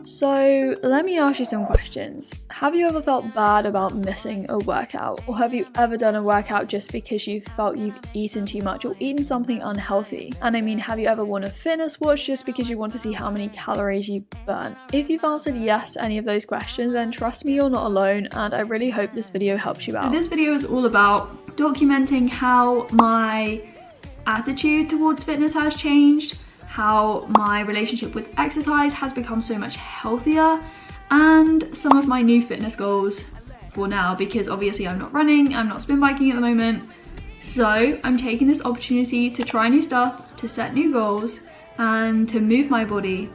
So let me ask you some questions. Have you ever felt bad about missing a workout? Or have you ever done a workout just because you felt you've eaten too much or eaten something unhealthy? And I mean, have you ever worn a fitness watch just because you want to see how many calories you burn? If you've answered yes to any of those questions, then trust me, you're not alone, and I really hope this video helps you out. So this video is all about documenting how my attitude towards fitness has changed, how my relationship with exercise has become so much healthier, and some of my new fitness goals for now, because obviously I'm not running, I'm not spin biking at the moment, so I'm taking this opportunity to try new stuff, to set new goals, and to move my body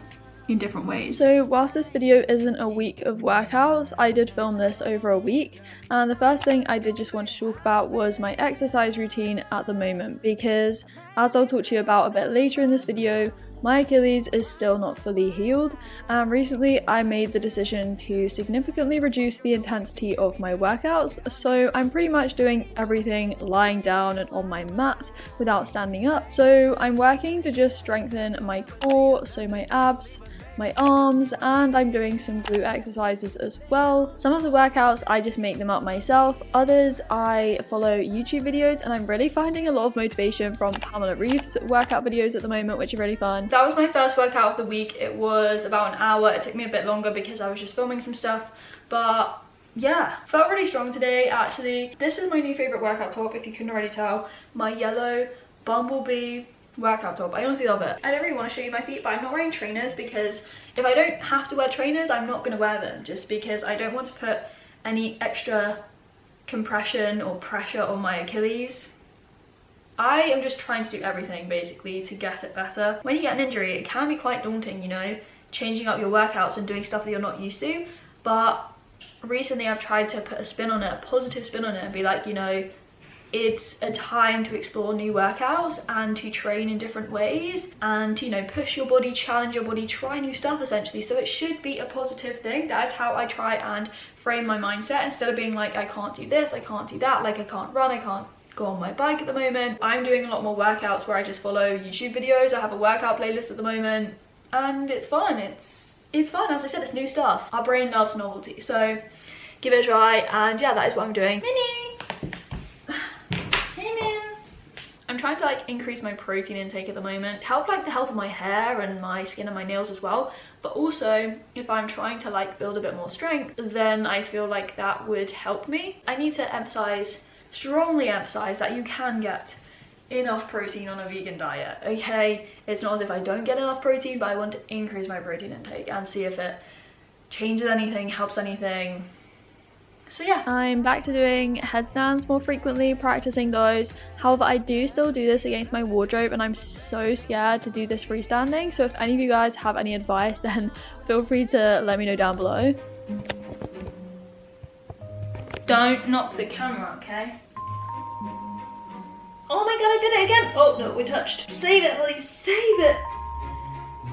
in different ways. So whilst this video isn't a week of workouts, I did film this over a week, and the first thing I did just want to talk about was my exercise routine at the moment, because as I'll talk to you about a bit later in this video, my Achilles is still not fully healed, and recently I made the decision to significantly reduce the intensity of my workouts, so I'm pretty much doing everything lying down and on my mat without standing up. So I'm working to just strengthen my core, so my abs, my arms, and I'm doing some glute exercises as well. Some of the workouts I just make them up myself, others I follow YouTube videos, and I'm really finding a lot of motivation from Pamela Reeves workout videos at the moment, which are really fun. That was my first workout of the week. It was about an hour. It took me a bit longer because I was just filming some stuff, but yeah, felt really strong today actually. This is my new favorite workout top, if you couldn't already tell, my yellow Bumblebee workout top. I honestly love it. I don't really want to show you my feet, but I'm not wearing trainers because if I don't have to wear trainers, I'm not going to wear them, just because I don't want to put any extra compression or pressure on my Achilles. I am just trying to do everything basically to get it better. When you get an injury, it can be quite daunting, you know, changing up your workouts and doing stuff that you're not used to, but recently I've tried to put a spin on it, a positive spin on it, and be like, you know, it's a time to explore new workouts and to train in different ways and, you know, push your body, challenge your body, try new stuff essentially. So it should be a positive thing. That is how I try and frame my mindset, instead of being like, I can't do this, I can't do that, like I can't run, I can't go on my bike at the moment. I'm doing a lot more workouts where I just follow YouTube videos. I have a workout playlist at the moment and it's fun. It's fun. As I said, it's new stuff. Our brain loves novelty, so give it a try. And yeah, that is what I'm doing. Minnie! I'm trying to like increase my protein intake at the moment to help like the health of my hair and my skin and my nails as well, but also if I'm trying to like build a bit more strength, then I feel like that would help me. I need to emphasize, strongly emphasize, that you can get enough protein on a vegan diet, okay? It's not as if I don't get enough protein, but I want to increase my protein intake and see if it changes anything, helps anything. So yeah, I'm back to doing headstands more frequently, practicing those. However, I do still do this against my wardrobe and I'm so scared to do this freestanding. So if any of you guys have any advice, then feel free to let me know down below. Don't knock the camera, okay? Oh my god, I did it again! Oh no, we touched. Save it, Holly, save it!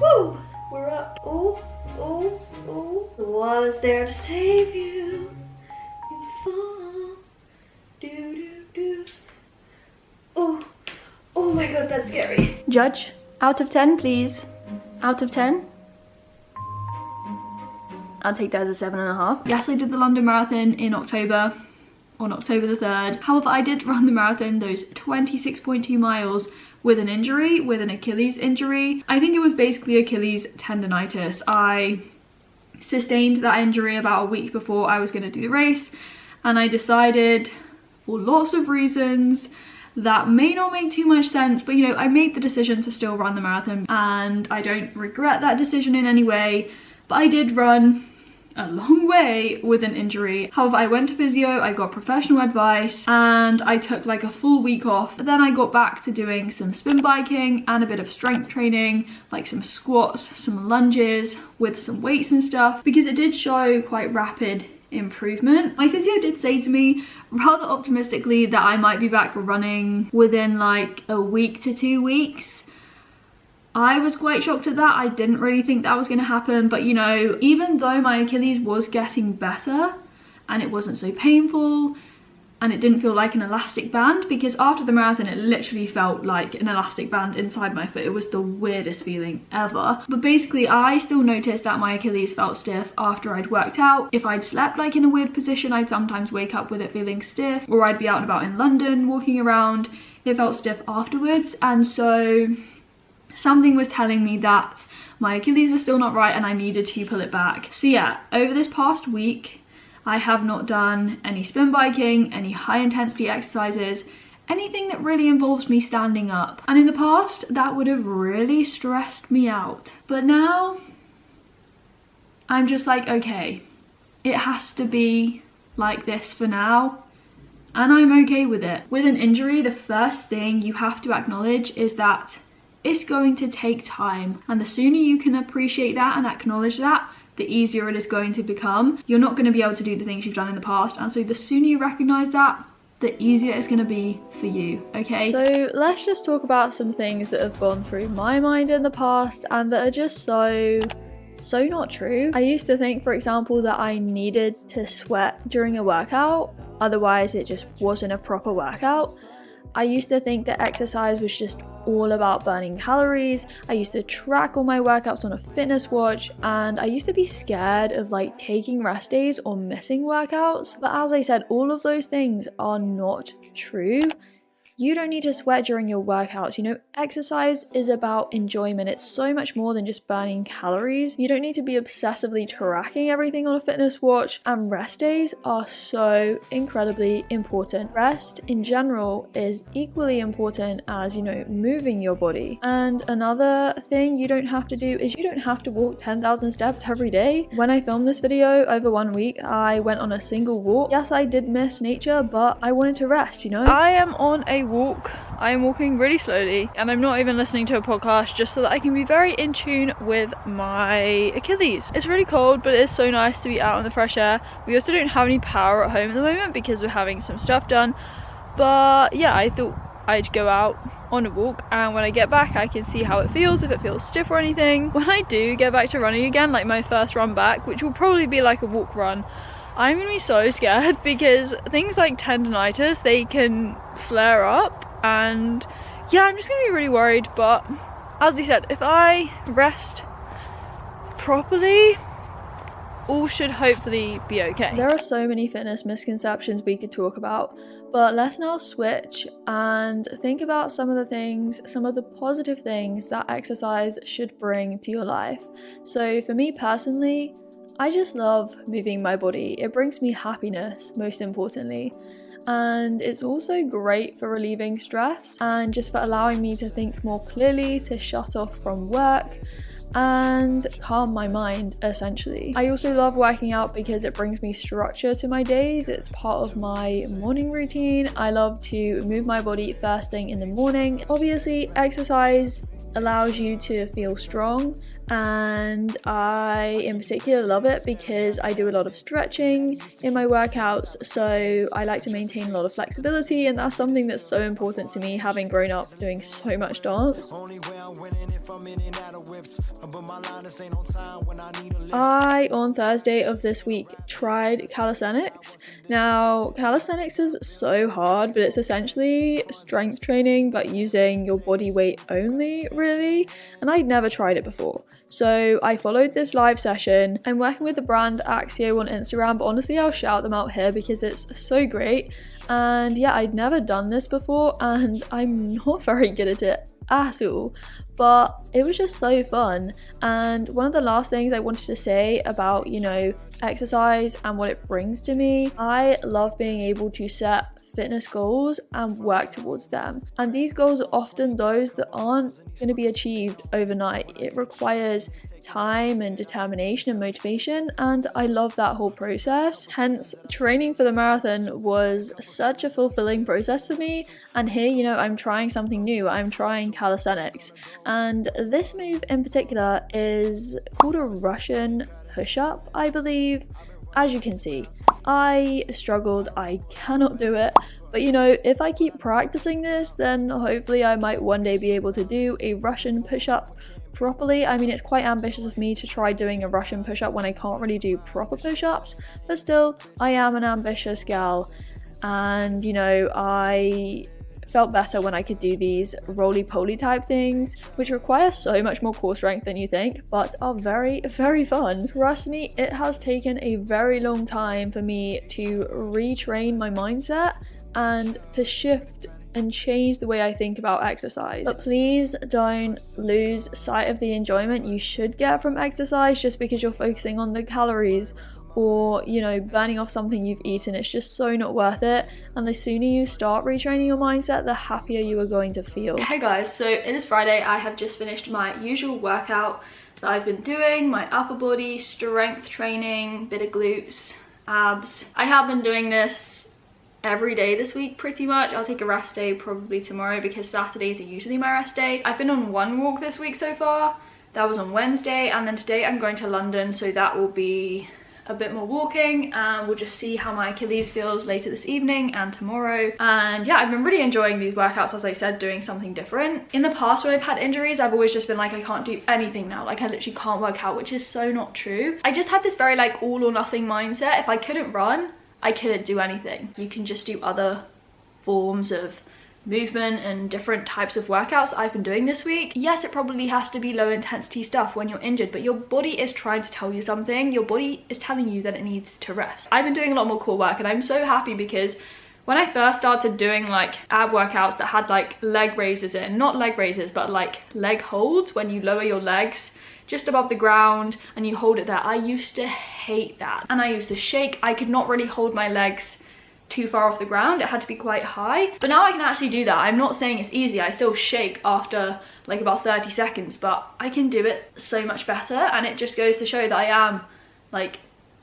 Woo! We're up. Oh, oh, oh. Was there to save you? Oh, oh my god, that's scary. Judge, out of 10, please. Out of 10. I'll take that as a 7.5. Yes, I did the London Marathon in October, on October the 3rd. However, I did run the marathon, those 26.2 miles, with an injury, with an Achilles injury. I think it was basically Achilles tendonitis. I sustained that injury about a week before I was going to do the race, and I decided, for lots of reasons that may not make too much sense, but you know, I made the decision to still run the marathon and I don't regret that decision in any way. But I did run a long way with an injury. However, I went to physio, I got professional advice, and I took like a full week off. But then I got back to doing some spin biking and a bit of strength training, like some squats, some lunges with some weights and stuff, because it did show quite rapid improvement. My physio did say to me rather optimistically that I might be back running within like a week to 2 weeks. I was quite shocked at that. I didn't really think that was going to happen, but you know, even though my Achilles was getting better and it wasn't so painful, and it didn't feel like an elastic band, because after the marathon it literally felt like an elastic band inside my foot. It was the weirdest feeling ever. But basically I still noticed that my Achilles felt stiff after I'd worked out. If I'd slept like in a weird position, I'd sometimes wake up with it feeling stiff, or I'd be out and about in London walking around, it felt stiff afterwards. And so something was telling me that my Achilles was still not right and I needed to pull it back. So yeah, over this past week I have not done any spin biking, any high intensity exercises, anything that really involves me standing up. And in the past, that would have really stressed me out. But now, I'm just like, okay, it has to be like this for now, and I'm okay with it. With an injury, the first thing you have to acknowledge is that it's going to take time. And the sooner you can appreciate that and acknowledge that, the easier it is going to become. You're not going to be able to do the things you've done in the past, and so the sooner you recognize that, the easier it's going to be for you, okay? So let's just talk about some things that have gone through my mind in the past and that are just so not true. I used to think, for example, that I needed to sweat during a workout, otherwise it just wasn't a proper workout. I used to think that exercise was just all about burning calories. I used to track all my workouts on a fitness watch, and I used to be scared of like taking rest days or missing workouts. But as I said, all of those things are not true. You don't need to sweat during your workouts. You know, exercise is about enjoyment. It's so much more than just burning calories. You don't need to be obsessively tracking everything on a fitness watch, and rest days are so incredibly important. Rest in general is equally important as, you know, moving your body. And another thing you don't have to do is you don't have to walk 10,000 steps every day. When I filmed this video over 1 week, I went on a single walk. Yes, I did miss nature, but I wanted to rest, you know? I am on a walk. I am walking really slowly, and I'm not even listening to a podcast, just so that I can be very in tune with my Achilles. It's really cold, but it's so nice to be out in the fresh air. We also don't have any power at home at the moment because we're having some stuff done, but yeah, I thought I'd go out on a walk, and when I get back I can see how it feels, if it feels stiff or anything. When I do get back to running again, like my first run back, which will probably be like a walk run, I'm gonna be so scared because things like tendonitis, they can flare up, and yeah, I'm just gonna be really worried. But as I said, if I rest properly, all should hopefully be okay. There are so many fitness misconceptions we could talk about, but let's now switch and think about some of the positive things that exercise should bring to your life. So for me personally, I just love moving my body. It brings me happiness, most importantly. And it's also great for relieving stress and just for allowing me to think more clearly, to shut off from work and calm my mind, essentially. I also love working out because it brings me structure to my days. It's part of my morning routine. I love to move my body first thing in the morning. Obviously, exercise allows you to feel strong, and I in particular love it because I do a lot of stretching in my workouts, so I like to maintain a lot of flexibility, and that's something that's so important to me, having grown up doing so much dance. I, on Thursday of this week, tried calisthenics. Now, calisthenics is so hard, but it's essentially strength training but using your body weight only, really, and I'd never tried it before. So I followed this live session. I'm working with the brand Axio on Instagram, but honestly I'll shout them out here because it's so great. And yeah, I'd never done this before and I'm not very good at it at all, but it was just so fun. And one of the last things I wanted to say about, you know, exercise and what it brings to me, I love being able to set fitness goals and work towards them. And these goals are often those that aren't going to be achieved overnight. It requires time and determination and motivation, and I love that whole process. Hence, training for the marathon was such a fulfilling process for me. And here, you know, I'm trying something new. I'm trying calisthenics, and this move in particular is called a Russian push-up, I believe. As you can see, I struggled, I cannot do it, but you know, if I keep practicing this, then hopefully I might one day be able to do a Russian push-up properly. I mean, it's quite ambitious of me to try doing a Russian push-up when I can't really do proper push-ups, but still, I am an ambitious gal. and you know, I felt better when I could do these roly-poly type things, which require so much more core strength than you think, but are very, very fun. Trust me, it has taken a very long time for me to retrain my mindset and to shift and change the way I think about exercise. But please don't lose sight of the enjoyment you should get from exercise just because you're focusing on the calories or, you know, burning off something you've eaten. It's just so not worth it, and the sooner you start retraining your mindset, the happier you are going to feel. Hey guys, so it is Friday. I have just finished my usual workout that I've been doing, my upper body strength training, bit of glutes, abs. I have been doing this every day this week pretty much. I'll take a rest day probably tomorrow because Saturdays are usually my rest day. I've been on one walk this week so far. That was on Wednesday, and then today I'm going to London, so that will be a bit more walking, and we'll just see how my Achilles feels later this evening and tomorrow. And yeah, I've been really enjoying these workouts, as I said, doing something different. In the past when I've had injuries, I've always just been like, I can't do anything now, like I literally can't work out, which is so not true. I just had this very like all or nothing mindset. If I couldn't run, I couldn't do anything. You can just do other forms of movement and different types of workouts I've been doing this week. Yes, it probably has to be low intensity stuff when you're injured, but your body is trying to tell you something. Your body is telling you that it needs to rest. I've been doing a lot more core work, and I'm so happy because when I first started doing like ab workouts that had like leg raises in, not leg raises, but like leg holds, when you lower your legs just above the ground and you hold it there, I used to hate that. And I used to shake. I could not really hold my legs too far off the ground. It had to be quite high, but now I can actually do that. I'm not saying it's easy. I still shake after like about 30 seconds, but I can do it so much better, and it just goes to show that I am like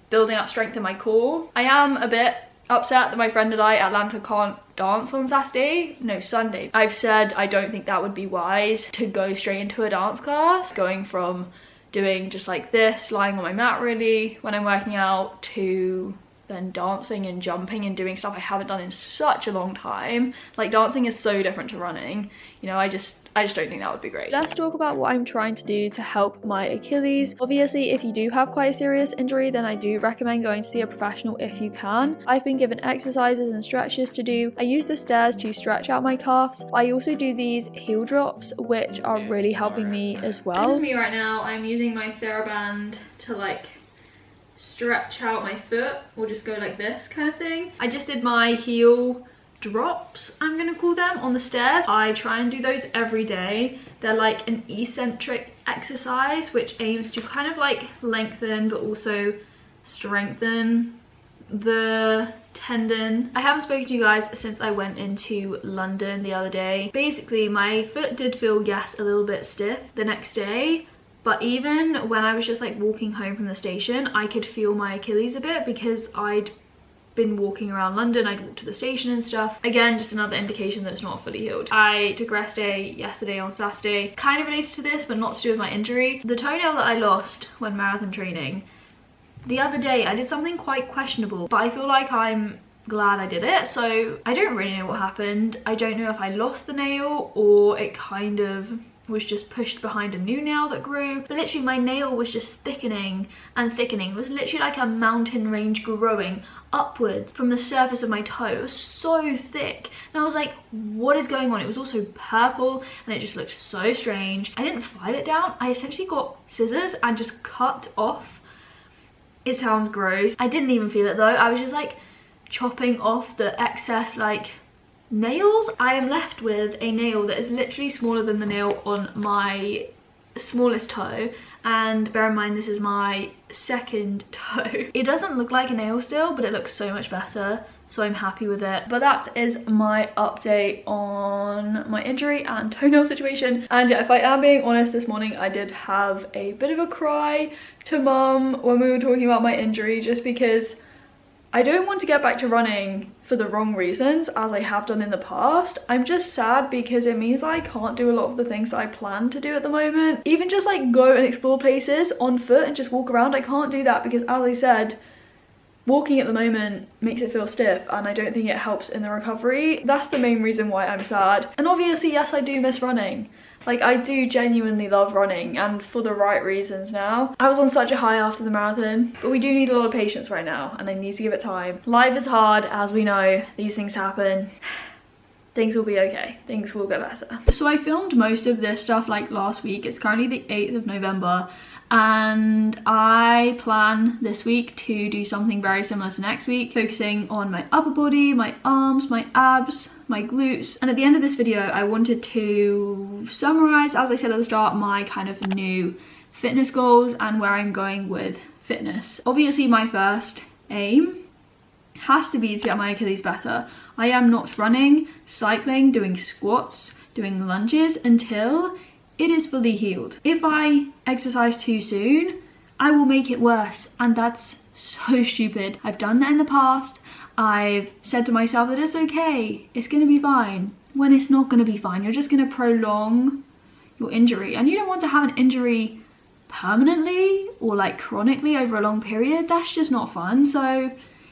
building up strength in my core. I am a bit upset that my friend and I, Atlanta, can't dance on Sunday. I've said I don't think that would be wise to go straight into a dance class, going from doing just like this, lying on my mat really when I'm working out, to then dancing and jumping and doing stuff I haven't done in such a long time. Like dancing is so different to running, you know. I just don't think that would be great. Let's talk about what I'm trying to do to help my Achilles. Obviously, if you do have quite a serious injury, then I do recommend going to see a professional if you can. I've been given exercises and stretches to do. I use the stairs to stretch out my calves. I also do these heel drops, which are really helping me as well. This is me right now. I'm using my TheraBand to like stretch out my foot, or just go like this kind of thing. I just did my heel drops, I'm gonna call them, on the stairs. I try and do those every day. They're like an eccentric exercise which aims to kind of like lengthen but also strengthen the tendon. I haven't spoken to you guys since I went into London the other day. Basically, my foot did feel, yes, a little bit stiff the next day, but even when I was just like walking home from the station, I could feel my Achilles a bit because I'd been walking around London. I'd walked to the station and stuff. Again, just another indication that it's not fully healed. I took a rest day yesterday on Saturday, kind of related to this, but not to do with my injury. The toenail that I lost when marathon training, the other day I did something quite questionable, but I feel like I'm glad I did it. So I don't really know what happened. I don't know if I lost the nail or it kind of was just pushed behind a new nail that grew, but literally my nail was just thickening and thickening. It was literally like a mountain range growing upwards from the surface of my toe. It was so thick, and I was like, what is going on? It was also purple and it just looked so strange. I didn't file it down. I essentially got scissors and just cut off. It sounds gross. I didn't even feel it though. I was just like chopping off the excess like nails. I am left with a nail that is literally smaller than the nail on my smallest toe, and bear in mind this is my second toe. It doesn't look like a nail still, but it looks so much better, so I'm happy with it. But that is my update on my injury and toenail situation. And yeah, if I am being honest, this morning I did have a bit of a cry to mum when we were talking about my injury, just because I don't want to get back to running for the wrong reasons, as I have done in the past. I'm just sad because it means that I can't do a lot of the things that I plan to do at the moment. Even just like go and explore places on foot and just walk around, I can't do that because, as I said, walking at the moment makes it feel stiff and I don't think it helps in the recovery. That's the main reason why I'm sad. And obviously, yes, I do miss running. Like, I do genuinely love running, and for the right reasons now. I was on such a high after the marathon, but we do need a lot of patience right now, and I need to give it time. Life is hard, as we know. These things happen. Things will be okay. Things will get better. So I filmed most of this stuff like last week. It's currently the 8th of November, and I plan this week to do something very similar to next week, focusing on my upper body, my arms, my abs, my glutes. And at the end of this video, I wanted to summarize, as I said at the start, my kind of new fitness goals and where I'm going with fitness. Obviously, my first aim has to be to get my Achilles better. I am not running, cycling, doing squats, doing lunges until it is fully healed. If I exercise too soon, I will make it worse, and that's so stupid. I've done that in the past. I've said to myself that it's okay, it's gonna be fine, when it's not gonna be fine. You're just gonna prolong your injury, and you don't want to have an injury permanently or like chronically over a long period. That's just not fun. So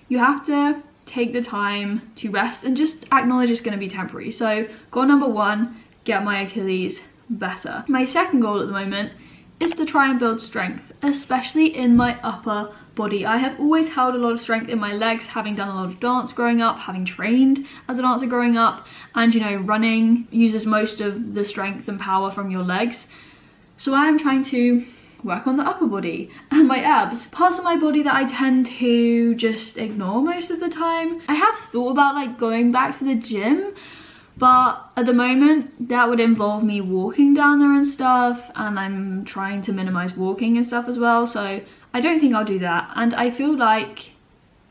you have to take the time to rest and just acknowledge it's gonna be temporary. So goal number 1, get my Achilles better. My second goal at the moment is to try and build strength, especially in my upper body. I have always held a lot of strength in my legs, having done a lot of dance growing up, having trained as a dancer growing up, and you know, running uses most of the strength and power from your legs. So I am trying to work on the upper body and my abs, parts of my body that I tend to just ignore most of the time. I have thought about like going back to the gym, but at the moment that would involve me walking down there and stuff, and I'm trying to minimize walking and stuff as well, so I don't think I'll do that. And I feel like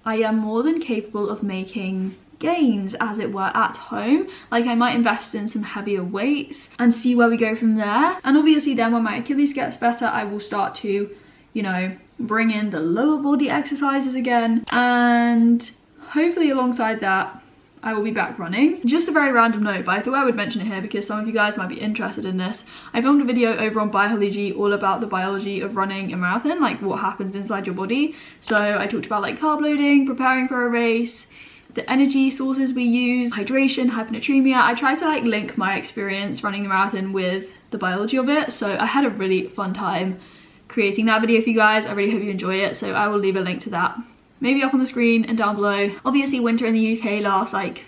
I am more than capable of making gains, as it were, at home. Like, I might invest in some heavier weights and see where we go from there. And obviously then when my Achilles gets better, I will start to, you know, bring in the lower body exercises again, and hopefully alongside that I will be back running. Just a very random note, but I thought I would mention it here because some of you guys might be interested in this. I filmed a video over on by Holly all about the biology of running a marathon, like what happens inside your body. So I talked about like carb loading, preparing for a race, the energy sources we use, hydration, hyponatremia. I tried to like link my experience running the marathon with the biology of it. So I had a really fun time creating that video for you guys. I really hope you enjoy it. So I will leave a link to that maybe up on the screen and down below. Obviously winter in the UK lasts like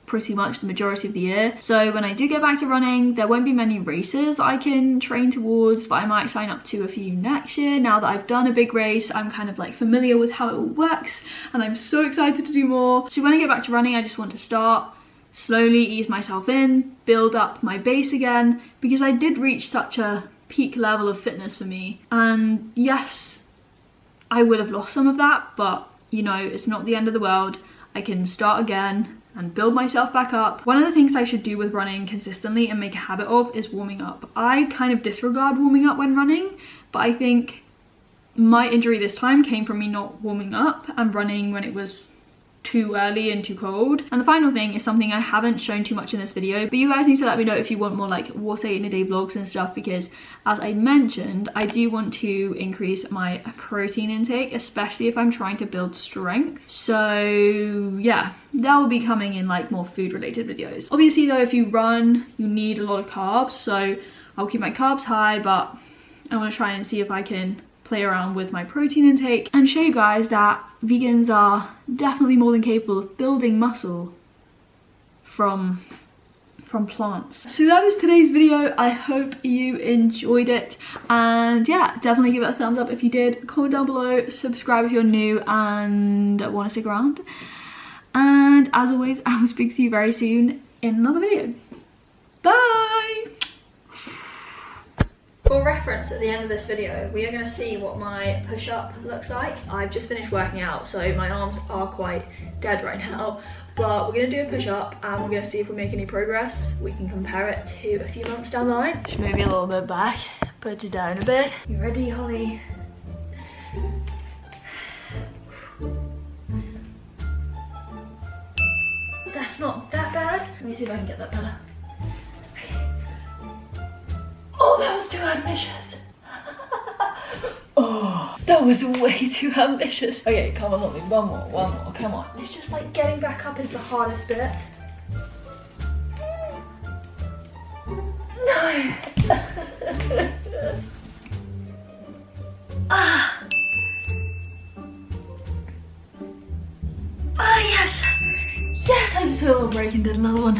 pretty much the majority of the year, so when I do get back to running, there won't be many races that I can train towards, but I might sign up to a few next year. Now that I've done a big race, I'm kind of like familiar with how it all works, and I'm so excited to do more. So when I get back to running, I just want to start slowly, ease myself in, build up my base again, because I did reach such a peak level of fitness for me, and yes, I would have lost some of that, but you know, it's not the end of the world. I can start again and build myself back up. One of the things I should do with running consistently and make a habit of is warming up. I kind of disregard warming up when running, but I think my injury this time came from me not warming up and running when it was too early and too cold. And the final thing is something I haven't shown too much in this video, but you guys need to let me know if you want more like what I eat in a day vlogs and stuff, because as I mentioned, I do want to increase my protein intake, especially if I'm trying to build strength. So yeah, that will be coming in like more food related videos. Obviously though, if you run, you need a lot of carbs, so I'll keep my carbs high, but I want to try and see if I can play around with my protein intake and show you guys that vegans are definitely more than capable of building muscle from plants. So that is today's video. I hope you enjoyed it, and yeah, definitely give it a thumbs up if you did. Comment down below, subscribe if you're new and want to stick around, and as always, I will speak to you very soon in another video. Bye! For reference, at the end of this video, we are going to see what my push-up looks like. I've just finished working out, so my arms are quite dead right now. But we're going to do a push-up, and we're going to see if we make any progress. We can compare it to a few months down the line. Just move you a little bit back, put you down a bit. You ready, Holly? That's not that bad. Let me see if I can get that better. Oh, that was too ambitious. Oh. That was way too ambitious. Okay, come on, Holly, one more, come on. It's just like getting back up is the hardest bit. No! Ah! Ah, yes! Yes, I just feel a break and did another one.